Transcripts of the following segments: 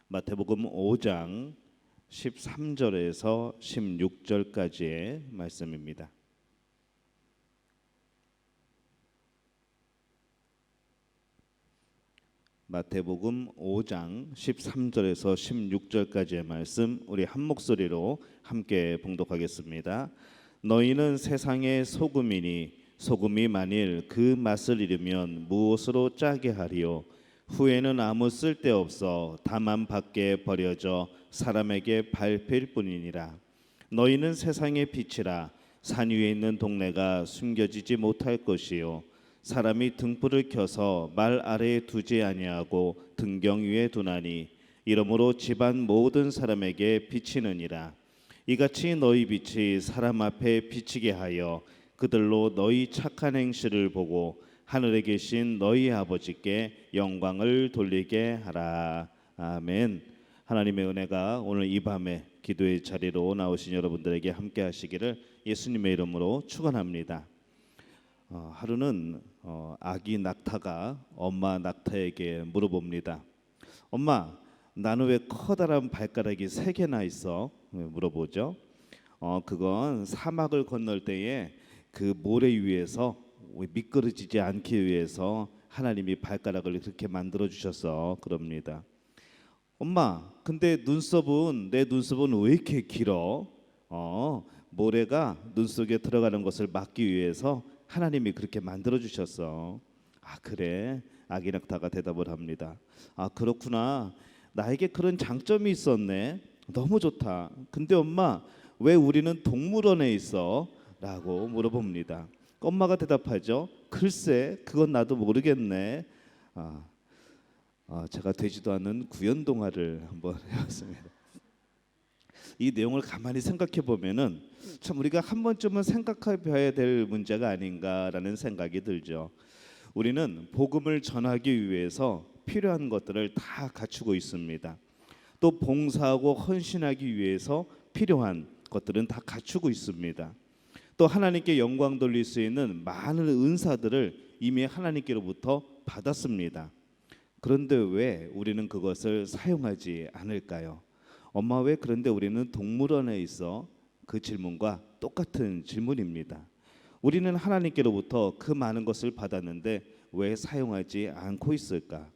마태복음 5장 13절에서 16절까지의 말씀입니다. 마태복음 5장 13절에서 16절까지의 말씀 우리 한 목소리로 함께 봉독하겠습니다. 너희는 세상의 소금이니 소금이 만일 그 맛을 잃으면 무엇으로 짜게 하리요? 후에는 아무 쓸데없어 다만 밖에 버려져 사람에게 밟힐 뿐이니라. 너희는 세상의 빛이라. 산 위에 있는 동네가 숨겨지지 못할 것이요 사람이 등불을 켜서 말 아래에 두지 아니하고 등경 위에 두나니 이러므로 집안 모든 사람에게 비치느니라. 이같이 너희 빛이 사람 앞에 비치게 하여 그들로 너희 착한 행실을 보고 하늘에 계신 너희 아버지께 영광을 돌리게 하라. 아멘. 하나님의 은혜가 오늘 이 밤에 기도의 자리로 나오신 여러분들에게 함께 하시기를 예수님의 이름으로 축원합니다. 하루는 아기 낙타가 엄마 낙타에게 물어봅니다. 엄마, 나는 왜 커다란 발가락이 3개나 있어? 물어보죠. 그건 사막을 건널 때에 그 모래 위에서 미끄러지지 않기 위해서 하나님이 발가락을 그렇게 만들어 주셨어. 그럽니다. 엄마, 근데 내 눈썹은 왜 이렇게 길어? 모래가 눈 속에 들어가는 것을 막기 위해서 하나님이 그렇게 만들어 주셨어. 아, 그래? 아기 낙타가 대답을 합니다. 아, 그렇구나. 나에게 그런 장점이 있었네. 너무 좋다. 근데 엄마, 왜 우리는 동물원에 있어? 라고 물어봅니다. 엄마가 대답하죠. 글쎄, 그건 나도 모르겠네. 제가 되지도 않은 구연 동화를 한번 해봤습니다. 이 내용을 가만히 생각해 보면은 참 우리가 한 번쯤은 생각해 봐야 될 문제가 아닌가라는 생각이 들죠. 우리는 복음을 전하기 위해서 필요한 것들을 다 갖추고 있습니다. 또 봉사하고 헌신하기 위해서 필요한 것들은 다 갖추고 있습니다. 또 하나님께 영광 돌릴 수 있는 많은 은사들을 이미 하나님께로부터 받았습니다. 그런데 왜 우리는 그것을 사용하지 않을까요? 엄마, 왜 그런데 우리는 동물원에 있어? 그 질문과 똑같은 질문입니다. 우리는 하나님께로부터 그 많은 것을 받았는데 왜 사용하지 않고 있을까?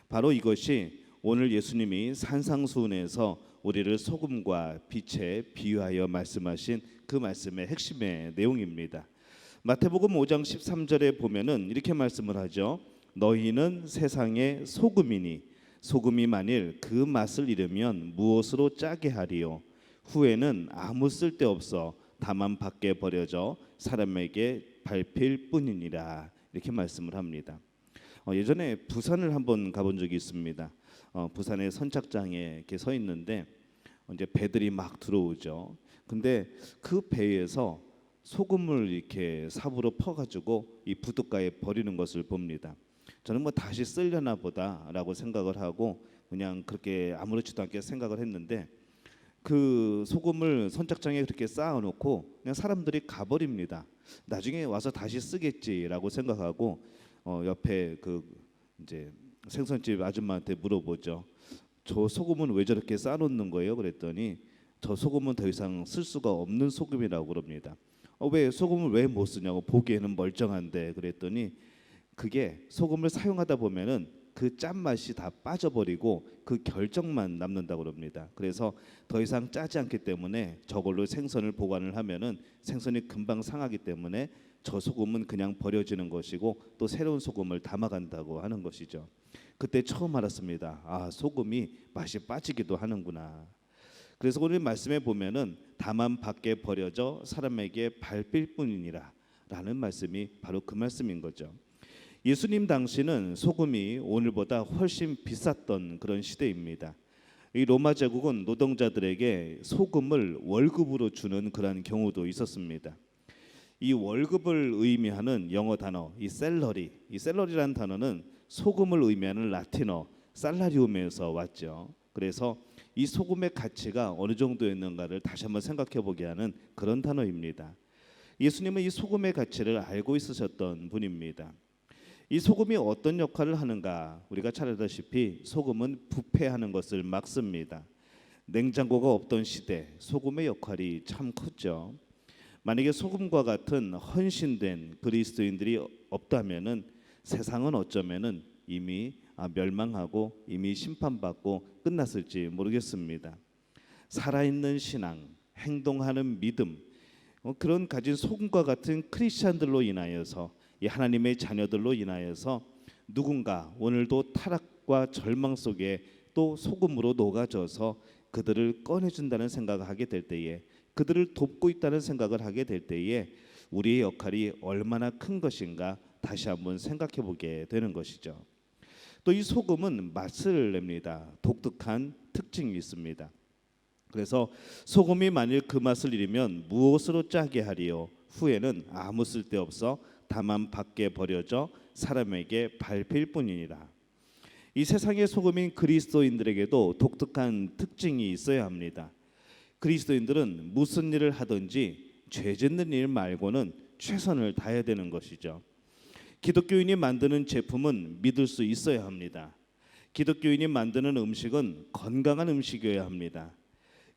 바로 이것이 오늘 예수님이 산상수훈에서 우리를 소금과 빛에 비유하여 말씀하신 그 말씀의 핵심의 내용입니다. 마태복음 5장 13절에 보면은 이렇게 말씀을 하죠. 너희는 세상의 소금이니 소금이 만일 그 맛을 잃으면 무엇으로 짜게 하리요? 후에는 아무 쓸데없어 다만 밖에 버려져 사람에게 밟힐 뿐이니라. 이렇게 말씀을 합니다. 예전에 부산을 한번 가본 적이 있습니다. 부산의 선착장에 이렇게 서 있는데 이제 배들이 막 들어오죠. 근데 그 배에서 소금을 이렇게 삽으로 퍼가지고 이 부둣가에 버리는 것을 봅니다. 저는 뭐 다시 쓰려나 보다라고 생각을 하고 그냥 그렇게 아무렇지도 않게 생각을 했는데 그 소금을 선착장에 그렇게 쌓아놓고 그냥 사람들이 가버립니다. 나중에 와서 다시 쓰겠지라고 생각하고 옆에 그 이제 생선집 아줌마한테 물어보죠. 저 소금은 왜 저렇게 쌓아놓는 거예요? 그랬더니 저 소금은 더 이상 쓸 수가 없는 소금이라고 그럽니다. 왜 소금을 왜 못 쓰냐고, 보기에는 멀쩡한데. 그랬더니 그게 소금을 사용하다 보면은 그 짠맛이 다 빠져버리고 그 결정만 남는다고 그럽니다. 그래서 더 이상 짜지 않기 때문에 저걸로 생선을 보관을 하면은 생선이 금방 상하기 때문에 저 소금은 그냥 버려지는 것이고 또 새로운 소금을 담아간다고 하는 것이죠. 그때 처음 알았습니다. 아, 소금이 맛이 빠지기도 하는구나. 그래서 오늘 말씀에 보면은 다만 밖에 버려져 사람에게 밟힐 뿐이니라 라는 말씀이 바로 그 말씀인 거죠. 예수님 당시는 소금이 오늘보다 훨씬 비쌌던 그런 시대입니다. 이 로마 제국은 노동자들에게 소금을 월급으로 주는 그런 경우도 있었습니다. 이 월급을 의미하는 영어 단어, 이 셀러리라는 단어는 소금을 의미하는 라틴어 살라리움에서 왔죠. 그래서 이 소금의 가치가 어느 정도였는가를 다시 한번 생각해 보게 하는 그런 단어입니다. 예수님은 이 소금의 가치를 알고 있으셨던 분입니다. 이 소금이 어떤 역할을 하는가? 우리가 잘 알다시피 소금은 부패하는 것을 막습니다. 냉장고가 없던 시대 소금의 역할이 참 컸죠. 만약에 소금과 같은 헌신된 그리스도인들이 없다면은 세상은 어쩌면은 이미 멸망하고 이미 심판받고 끝났을지 모르겠습니다. 살아있는 신앙, 행동하는 믿음, 그런 가진 소금과 같은 크리스찬들로 인하여서 이 하나님의 자녀들로 인하여서 누군가 오늘도 타락과 절망 속에 또 소금으로 녹아져서 그들을 꺼내준다는 생각을 하게 될 때에, 그들을 돕고 있다는 생각을 하게 될 때에 우리의 역할이 얼마나 큰 것인가 다시 한번 생각해 보게 되는 것이죠. 또 이 소금은 맛을 냅니다. 독특한 특징이 있습니다. 그래서 소금이 만일 그 맛을 잃으면 무엇으로 짜게 하리요? 후에는 아무 쓸데없어 다만 밖에 버려져 사람에게 밟힐 뿐이니라. 이 세상의 소금인 그리스도인들에게도 독특한 특징이 있어야 합니다. 그리스도인들은 무슨 일을 하든지 죄 짓는 일 말고는 최선을 다해야 되는 것이죠. 기독교인이 만드는 제품은 믿을 수 있어야 합니다. 기독교인이 만드는 음식은 건강한 음식이어야 합니다.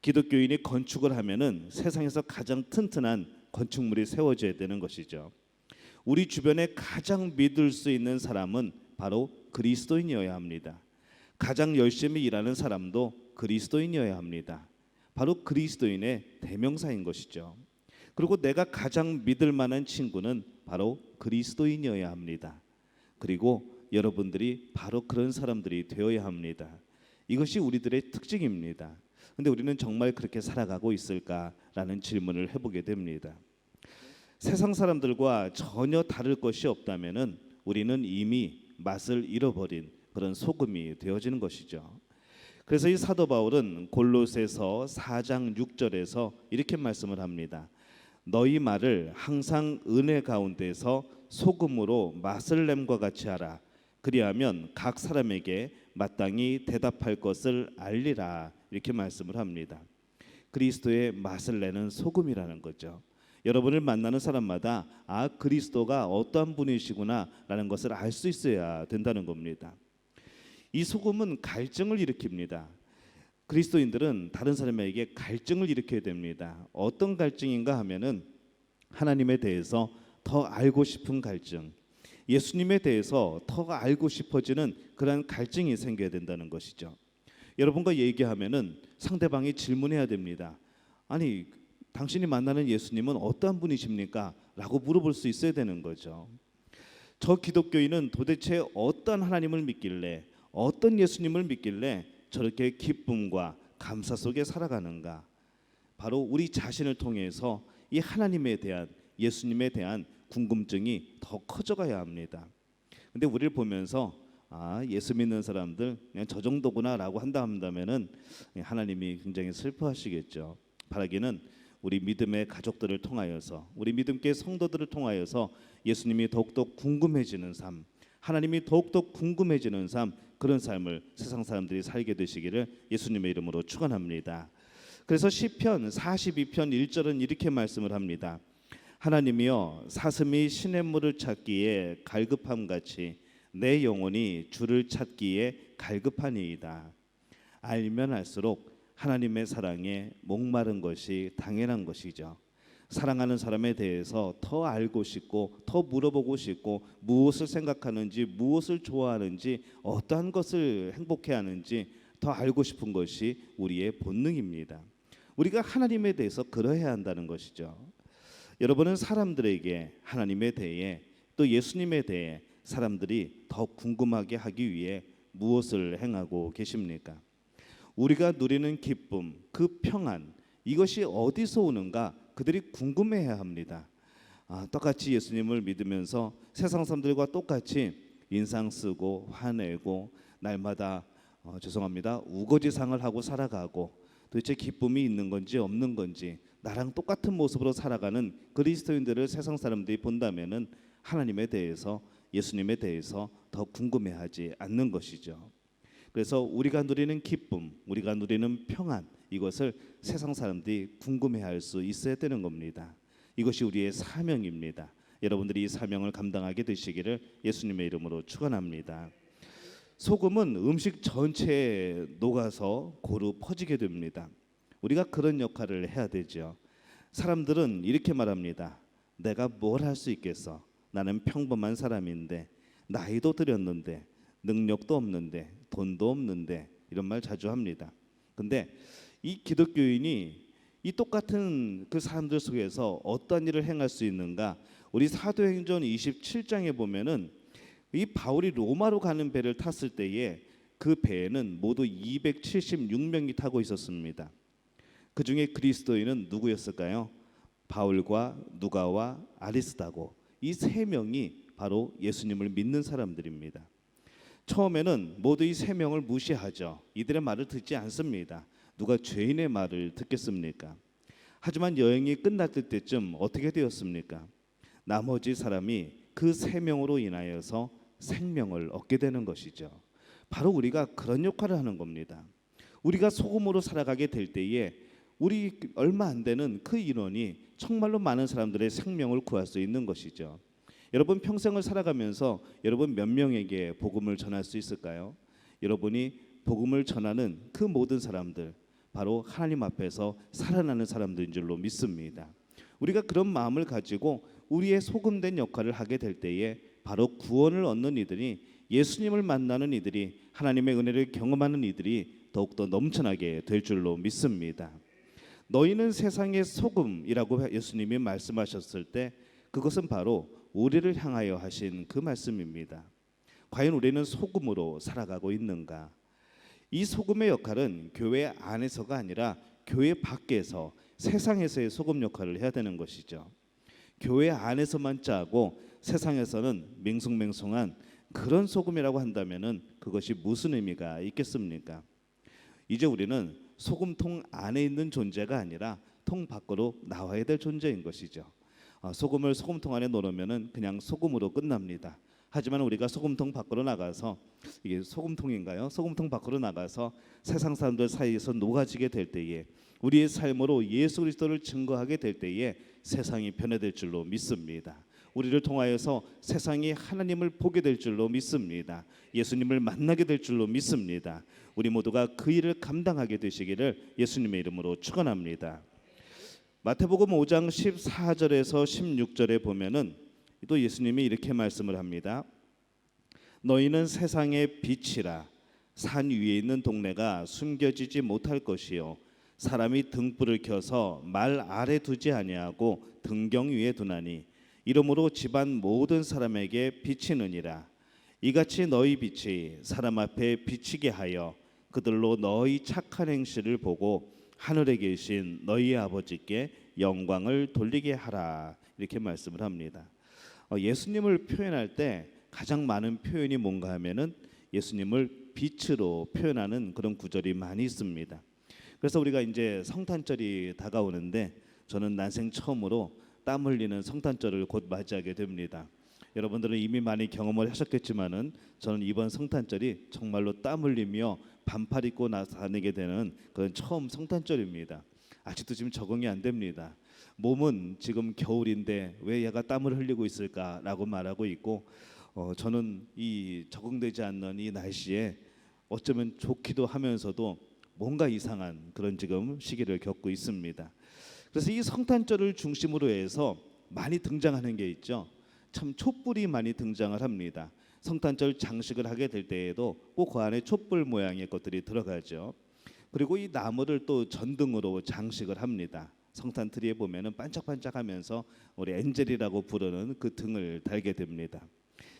기독교인이 건축을 하면은 세상에서 가장 튼튼한 건축물이 세워져야 되는 것이죠. 우리 주변에 가장 믿을 수 있는 사람은 바로 그리스도인이어야 합니다. 가장 열심히 일하는 사람도 그리스도인이어야 합니다. 바로 그리스도인의 대명사인 것이죠. 그리고 내가 가장 믿을 만한 친구는 바로 그리스도인이어야 합니다. 그리고 여러분들이 바로 그런 사람들이 되어야 합니다. 이것이 우리들의 특징입니다. 근데 우리는 정말 그렇게 살아가고 있을까라는 질문을 해보게 됩니다. 세상 사람들과 전혀 다를 것이 없다면은 우리는 이미 맛을 잃어버린 그런 소금이 되어지는 것이죠. 그래서 이 사도 바울은 골로새서 4장 6절에서 이렇게 말씀을 합니다. 너희 말을 항상 은혜 가운데서 소금으로 맛을 냄과 같이 하라. 그리하면 각 사람에게 마땅히 대답할 것을 알리라. 이렇게 말씀을 합니다. 그리스도의 맛을 내는 소금이라는 거죠. 여러분을 만나는 사람마다 그리스도가 어떠한 분이시구나라는 것을 알 수 있어야 된다는 겁니다. 이 소금은 갈증을 일으킵니다. 그리스도인들은 다른 사람에게 갈증을 일으켜야 됩니다. 어떤 갈증인가 하면은 하나님에 대해서 더 알고 싶은 갈증, 예수님에 대해서 더 알고 싶어지는 그러한 갈증이 생겨야 된다는 것이죠. 여러분과 얘기하면은 상대방이 질문해야 됩니다. 아니, 당신이 만나는 예수님은 어떠한 분이십니까? 라고 물어볼 수 있어야 되는 거죠. 저 기독교인은 도대체 어떤 하나님을 믿길래, 어떤 예수님을 믿길래 저렇게 기쁨과 감사 속에 살아가는가? 바로 우리 자신을 통해서 이 하나님에 대한, 예수님에 대한 궁금증이 더 커져가야 합니다. 근데 우리를 보면서 예수 믿는 사람들 그냥 저 정도구나라고 한다면은 하나님이 굉장히 슬퍼하시겠죠. 바라기는 우리 믿음의 가족들을 통하여서, 우리 믿음의 성도들을 통하여서 예수님이 더욱더 궁금해지는 삶, 하나님이 더욱더 궁금해지는 삶, 그런 삶을 세상 사람들이 살게 되시기를 예수님의 이름으로 축원합니다. 그래서 시편 42편 1절은 이렇게 말씀을 합니다. 하나님이여 사슴이 시냇물을 찾기에 갈급함같이 내 영혼이 주를 찾기에 갈급하니이다. 알면 알수록 하나님의 사랑에 목마른 것이 당연한 것이죠. 사랑하는 사람에 대해서 더 알고 싶고 더 물어보고 싶고 무엇을 생각하는지, 무엇을 좋아하는지, 어떠한 것을 행복해하는지 더 알고 싶은 것이 우리의 본능입니다. 우리가 하나님에 대해서 그러해야 한다는 것이죠. 여러분은 사람들에게 하나님에 대해 또 예수님에 대해 사람들이 더 궁금하게 하기 위해 무엇을 행하고 계십니까? 우리가 누리는 기쁨, 그 평안, 이것이 어디서 오는가 그들이 궁금해해야 합니다. 똑같이 예수님을 믿으면서 세상 사람들과 똑같이 인상 쓰고 화내고 날마다 우거지상을 하고 살아가고 도대체 기쁨이 있는 건지 없는 건지 나랑 똑같은 모습으로 살아가는 그리스도인들을 세상 사람들이 본다면은 하나님에 대해서, 예수님에 대해서 더 궁금해하지 않는 것이죠. 그래서 우리가 누리는 기쁨, 우리가 누리는 평안, 이것을 세상 사람들이 궁금해할 수 있어야 되는 겁니다. 이것이 우리의 사명입니다. 여러분들이 이 사명을 감당하게 되시기를 예수님의 이름으로 축원합니다. 소금은 음식 전체에 녹아서 고루 퍼지게 됩니다. 우리가 그런 역할을 해야 되죠. 사람들은 이렇게 말합니다. 내가 뭘 할 수 있겠어? 나는 평범한 사람인데, 나이도 들였는데, 능력도 없는데, 돈도 없는데, 이런 말 자주 합니다. 근데 이 기독교인이 이 똑같은 그 사람들 속에서 어떤 일을 행할 수 있는가? 우리 사도행전 27장에 보면은 이 바울이 로마로 가는 배를 탔을 때에 그 배에는 모두 276명이 타고 있었습니다. 그 중에 그리스도인은 누구였을까요? 바울과 누가와 아리스다고, 이 세 명이 바로 예수님을 믿는 사람들입니다. 처음에는 모두 이 세 명을 무시하죠. 이들의 말을 듣지 않습니다. 누가 죄인의 말을 듣겠습니까? 하지만 여행이 끝났을 때쯤 어떻게 되었습니까? 나머지 사람이 그 세 명으로 인하여서 생명을 얻게 되는 것이죠. 바로 우리가 그런 역할을 하는 겁니다. 우리가 소금으로 살아가게 될 때에 우리 얼마 안 되는 그 인원이 정말로 많은 사람들의 생명을 구할 수 있는 것이죠. 여러분 평생을 살아가면서 여러분 몇 명에게 복음을 전할 수 있을까요? 여러분이 복음을 전하는 그 모든 사람들, 바로 하나님 앞에서 살아나는 사람들인 줄로 믿습니다. 우리가 그런 마음을 가지고 우리의 소금된 역할을 하게 될 때에 바로 구원을 얻는 이들이, 예수님을 만나는 이들이, 하나님의 은혜를 경험하는 이들이 더욱더 넘쳐나게 될 줄로 믿습니다. 너희는 세상의 소금이라고 예수님이 말씀하셨을 때 그것은 바로 우리를 향하여 하신 그 말씀입니다. 과연 우리는 소금으로 살아가고 있는가? 이 소금의 역할은 교회 안에서가 아니라 교회 밖에서, 세상에서의 소금 역할을 해야 되는 것이죠. 교회 안에서만 짜고 세상에서는 맹숭맹숭한 그런 소금이라고 한다면은 그것이 무슨 의미가 있겠습니까? 이제 우리는 소금통 안에 있는 존재가 아니라 통 밖으로 나와야 될 존재인 것이죠. 소금을 소금통 안에 넣으면은 그냥 소금으로 끝납니다. 하지만 우리가 소금통 밖으로 나가서, 이게 소금통인가요? 소금통 밖으로 나가서 세상 사람들 사이에서 녹아지게 될 때에 우리의 삶으로 예수 그리스도를 증거하게 될 때에 세상이 변화될 줄로 믿습니다. 우리를 통하여서 세상이 하나님을 보게 될 줄로 믿습니다. 예수님을 만나게 될 줄로 믿습니다. 우리 모두가 그 일을 감당하게 되시기를 예수님의 이름으로 축원합니다. 마태복음 5장 14절에서 16절에 보면은 또 예수님이 이렇게 말씀을 합니다. 너희는 세상의 빛이라. 산 위에 있는 동네가 숨겨지지 못할 것이요, 사람이 등불을 켜서 말 아래 두지 아니하고 등경 위에 두나니 이러므로 집안 모든 사람에게 비치느니라. 이같이 너희 빛이 사람 앞에 비치게 하여 그들로 너희 착한 행실을 보고 하늘에 계신 너희 아버지께 영광을 돌리게 하라. 이렇게 말씀을 합니다. 예수님을 표현할 때 가장 많은 표현이 뭔가 하면은 예수님을 빛으로 표현하는 그런 구절이 많이 있습니다. 그래서 우리가 이제 성탄절이 다가오는데 저는 난생 처음으로 땀 흘리는 성탄절을 곧 맞이하게 됩니다. 여러분들은 이미 많이 경험을 하셨겠지만은 저는 이번 성탄절이 정말로 땀 흘리며 반팔 입고 다니게 되는 그런 처음 성탄절입니다. 아직도 지금 적응이 안 됩니다. 몸은 지금 겨울인데 왜 얘가 땀을 흘리고 있을까라고 말하고 있고, 저는 이 적응되지 않는 이 날씨에 어쩌면 좋기도 하면서도 뭔가 이상한 그런 지금 시기를 겪고 있습니다. 그래서 이 성탄절을 중심으로 해서 많이 등장하는 게 있죠. 참 촛불이 많이 등장을 합니다. 성탄절 장식을 하게 될 때에도 꼭 그 안에 촛불 모양의 것들이 들어가죠. 그리고 이 나무를 또 전등으로 장식을 합니다. 성탄 트리에 보면은 반짝반짝하면서 우리 엔젤이라고 부르는 그 등을 달게 됩니다.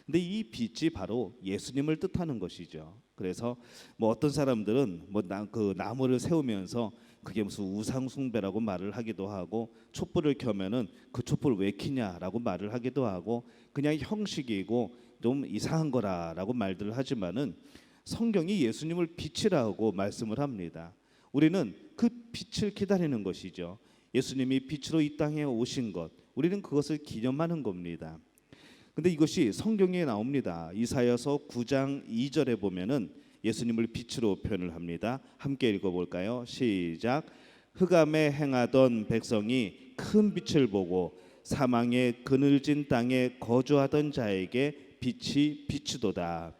근데 이 빛이 바로 예수님을 뜻하는 것이죠. 그래서 뭐 어떤 사람들은 그 나무를 세우면서 그게 무슨 우상 숭배라고 말을 하기도 하고, 촛불을 켜면은 그 촛불 왜 켜냐라고 말을 하기도 하고, 그냥 형식이고 좀 이상한 거라라고 말들을 하지만은 성경이 예수님을 빛이라고 말씀을 합니다. 우리는 그 빛을 기다리는 것이죠. 예수님이 빛으로 이 땅에 오신 것, 우리는 그것을 기념하는 겁니다. 근데 이것이 성경에 나옵니다. 이사야서 9장 2절에 보면은 예수님을 빛으로 표현을 합니다. 함께 읽어볼까요? 시작. 흑암에 행하던 백성이 큰 빛을 보고 사망의 그늘진 땅에 거주하던 자에게 빛이 비추도다.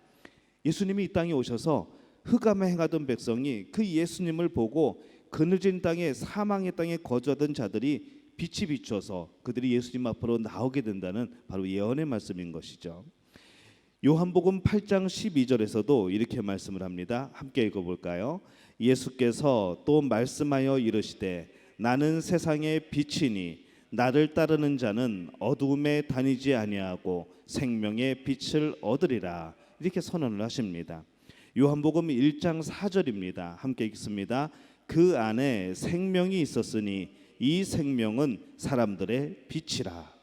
예수님이 이 땅에 오셔서 흑암에 행하던 백성이 그 예수님을 보고 그늘진 땅에 사망의 땅에 거주하던 자들이 빛이 비춰서 그들이 예수님 앞으로 나오게 된다는 바로 예언의 말씀인 것이죠. 요한복음 8장 12절에서도 이렇게 말씀을 합니다. 함께 읽어볼까요? 예수께서 또 말씀하여 이르시되 나는 세상의 빛이니 나를 따르는 자는 어두움에 다니지 아니하고 생명의 빛을 얻으리라. 이렇게 선언을 하십니다. 요한복음 1장 4절입니다. 함께 읽습니다. 그 안에 생명이 있었으니 이 생명은 사람들의 빛이라.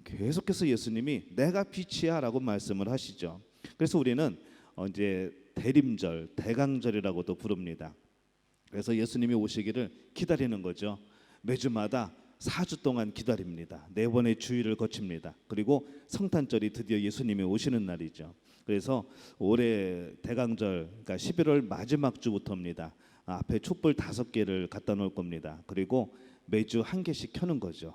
계속해서 예수님이 내가 빛이야 라고 말씀을 하시죠. 그래서 우리는 이제 대림절, 대강절이라고도 부릅니다. 그래서 예수님이 오시기를 기다리는 거죠. 매주마다 4주 동안 기다립니다. 4번의 주일을 거칩니다. 그리고 성탄절이 드디어 예수님이 오시는 날이죠. 그래서 올해 대강절, 그러니까 11월 마지막 주부터입니다. 앞에 촛불 5개를 갖다 놓을 겁니다. 그리고 매주 1개씩 켜는 거죠.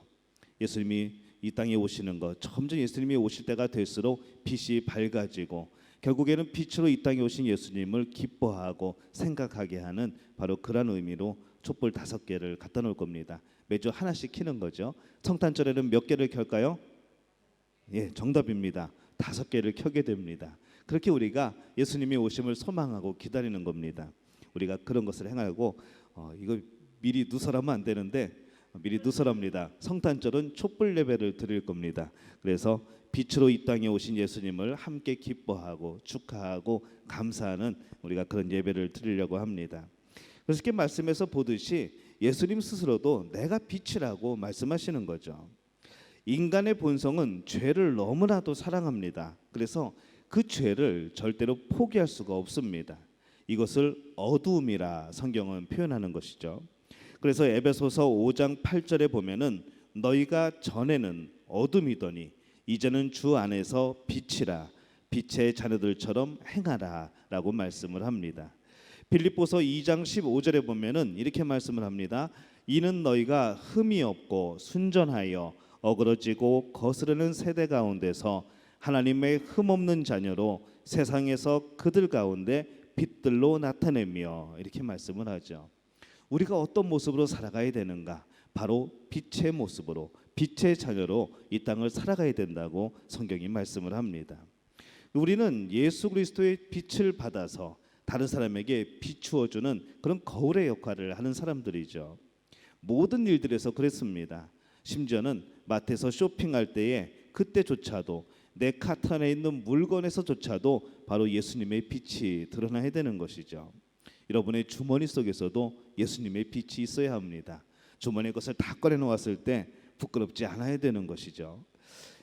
예수님이 이 땅에 오시는 것, 점점 예수님이 오실 때가 될수록 빛이 밝아지고 결국에는 빛으로 이 땅에 오신 예수님을 기뻐하고 생각하게 하는 바로 그런 의미로 촛불 5개를 갖다 놓을 겁니다. 매주 하나씩 켜는 거죠. 성탄절에는 몇 개를 켤까요? 예, 정답입니다. 5개를 켜게 됩니다. 그렇게 우리가 예수님이 오심을 소망하고 기다리는 겁니다. 우리가 그런 것을 행하고 이거 미리 누설하면 안 되는데 미리 누설합니다. 성탄절은 촛불 예배를 드릴 겁니다. 그래서 빛으로 이 땅에 오신 예수님을 함께 기뻐하고 축하하고 감사하는 우리가 그런 예배를 드리려고 합니다. 그래서 이렇게 말씀에서 보듯이 예수님 스스로도 내가 빛이라고 말씀하시는 거죠. 인간의 본성은 죄를 너무나도 사랑합니다. 그래서 그 죄를 절대로 포기할 수가 없습니다. 이것을 어두움이라 성경은 표현하는 것이죠. 그래서 에베소서 5장 8절에 보면은 너희가 전에는 어둠이더니 이제는 주 안에서 빛이라 빛의 자녀들처럼 행하라 라고 말씀을 합니다. 빌립보서 2장 15절에 보면은 이렇게 말씀을 합니다. 이는 너희가 흠이 없고 순전하여 어그러지고 거스르는 세대 가운데서 하나님의 흠없는 자녀로 세상에서 그들 가운데 빛들로 나타내며 이렇게 말씀을 하죠. 우리가 어떤 모습으로 살아가야 되는가? 바로 빛의 모습으로 빛의 자녀로 이 땅을 살아가야 된다고 성경이 말씀을 합니다. 우리는 예수 그리스도의 빛을 받아서 다른 사람에게 비추어주는 그런 거울의 역할을 하는 사람들이죠. 모든 일들에서 그랬습니다. 심지어는 마트에서 쇼핑할 때에 그때조차도 내 카트 안에 있는 물건에서조차도 바로 예수님의 빛이 드러나야 되는 것이죠. 여러분의 주머니 속에서도 예수님의 빛이 있어야 합니다. 주머니에 것을 다 꺼내놓았을 때 부끄럽지 않아야 되는 것이죠.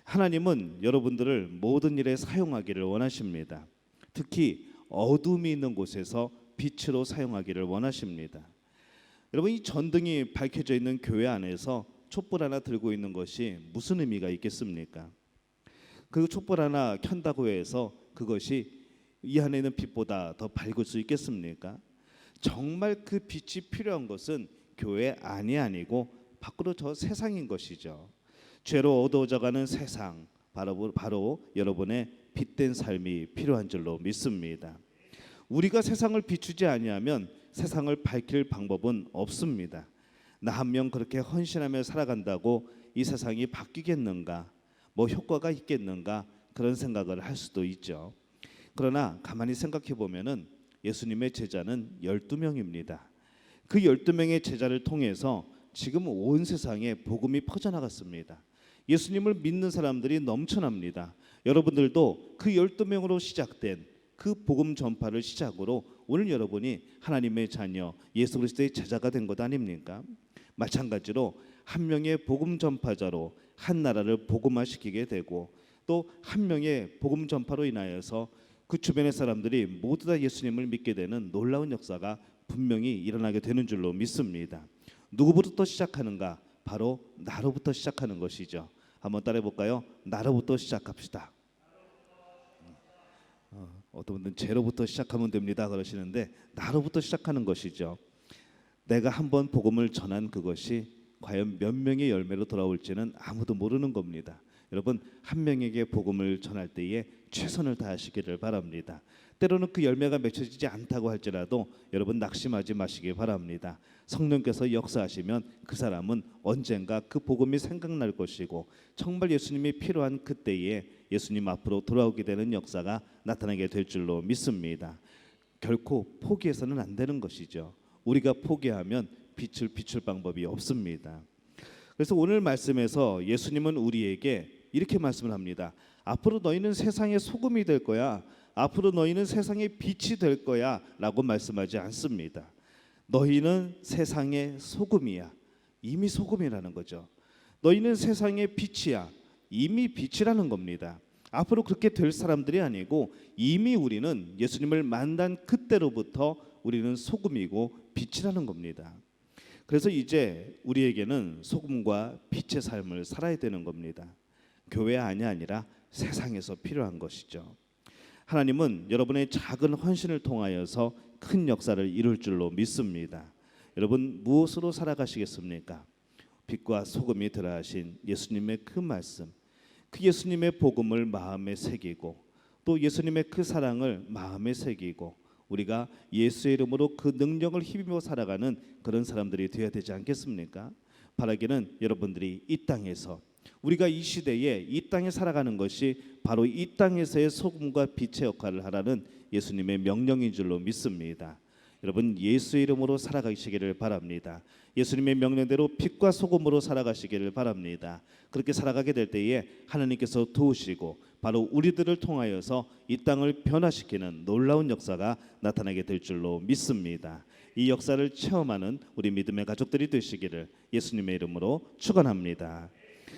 하나님은 여러분들을 모든 일에 사용하기를 원하십니다. 특히 어둠이 있는 곳에서 빛으로 사용하기를 원하십니다. 여러분, 이 전등이 밝혀져 있는 교회 안에서 촛불 하나 들고 있는 것이 무슨 의미가 있겠습니까? 그 촛불 하나 켠다고 해서 그것이 이 안에 있는 빛보다 더 밝을 수 있겠습니까? 정말 그 빛이 필요한 것은 교회 안이 아니고 밖으로 저 세상인 것이죠. 죄로 어두워져가는 세상, 바로 여러분의 빛된 삶이 필요한 줄로 믿습니다. 우리가 세상을 비추지 아니하면 세상을 밝힐 방법은 없습니다. 나 한 명 그렇게 헌신하며 살아간다고 이 세상이 바뀌겠는가? 뭐 효과가 있겠는가? 그런 생각을 할 수도 있죠. 그러나 가만히 생각해 보면은 예수님의 제자는 12명입니다. 그 12명의 제자를 통해서 지금 온 세상에 복음이 퍼져나갔습니다. 예수님을 믿는 사람들이 넘쳐납니다. 여러분들도 그 12명으로 시작된 그 복음 전파를 시작으로 오늘 여러분이 하나님의 자녀 예수 그리스도의 제자가 된 것 아닙니까? 마찬가지로 한 명의 복음 전파자로 한 나라를 복음화시키게 되고 또 한 명의 복음 전파로 인하여서 그 주변의 사람들이 모두 다 예수님을 믿게 되는 놀라운 역사가 분명히 일어나게 되는 줄로 믿습니다. 누구부터 시작하는가? 바로 나로부터 시작하는 것이죠. 한번 따라해 볼까요? 나로부터 시작합시다. 어떤 분들은 죄로부터 시작하면 됩니다 그러시는데 나로부터 시작하는 것이죠. 내가 한번 복음을 전한 그것이 과연 몇 명의 열매로 돌아올지는 아무도 모르는 겁니다. 여러분, 한 명에게 복음을 전할 때에 최선을 다하시기를 바랍니다. 때로는 그 열매가 맺혀지지 않다고 할지라도 여러분 낙심하지 마시기 바랍니다. 성령께서 역사하시면 그 사람은 언젠가 그 복음이 생각날 것이고 정말 예수님이 필요한 그때에 예수님 앞으로 돌아오게 되는 역사가 나타나게 될 줄로 믿습니다. 결코 포기해서는 안 되는 것이죠. 우리가 포기하면 빛을 비출 방법이 없습니다. 그래서 오늘 말씀에서 예수님은 우리에게 이렇게 말씀을 합니다. 앞으로 너희는 세상의 소금이 될 거야. 앞으로 너희는 세상의 빛이 될 거야 라고 말씀하지 않습니다. 너희는 세상의 소금이야. 이미 소금이라는 거죠. 너희는 세상의 빛이야. 이미 빛이라는 겁니다. 앞으로 그렇게 될 사람들이 아니고 이미 우리는 예수님을 만난 그때로부터 우리는 소금이고 빛이라는 겁니다. 그래서 이제 우리에게는 소금과 빛의 삶을 살아야 되는 겁니다. 교회 안이 아니라 세상에서 필요한 것이죠. 하나님은 여러분의 작은 헌신을 통하여서 큰 역사를 이룰 줄로 믿습니다. 여러분 무엇으로 살아가시겠습니까? 빛과 소금이 들어하신 예수님의 그 말씀, 그 예수님의 복음을 마음에 새기고 또 예수님의 그 사랑을 마음에 새기고 우리가 예수의 이름으로 그 능력을 힘입어 살아가는 그런 사람들이 되어야 되지 않겠습니까? 바라기는 여러분들이 이 땅에서 우리가 이 시대에 이 땅에 살아가는 것이 바로 이 땅에서의 소금과 빛의 역할을 하라는 예수님의 명령인 줄로 믿습니다. 여러분 예수의 이름으로 살아가시기를 바랍니다. 예수님의 명령대로 빛과 소금으로 살아가시기를 바랍니다. 그렇게 살아가게 될 때에 하나님께서 도우시고 바로 우리들을 통하여서 이 땅을 변화시키는 놀라운 역사가 나타나게 될 줄로 믿습니다. 이 역사를 체험하는 우리 믿음의 가족들이 되시기를 예수님의 이름으로 축원합니다.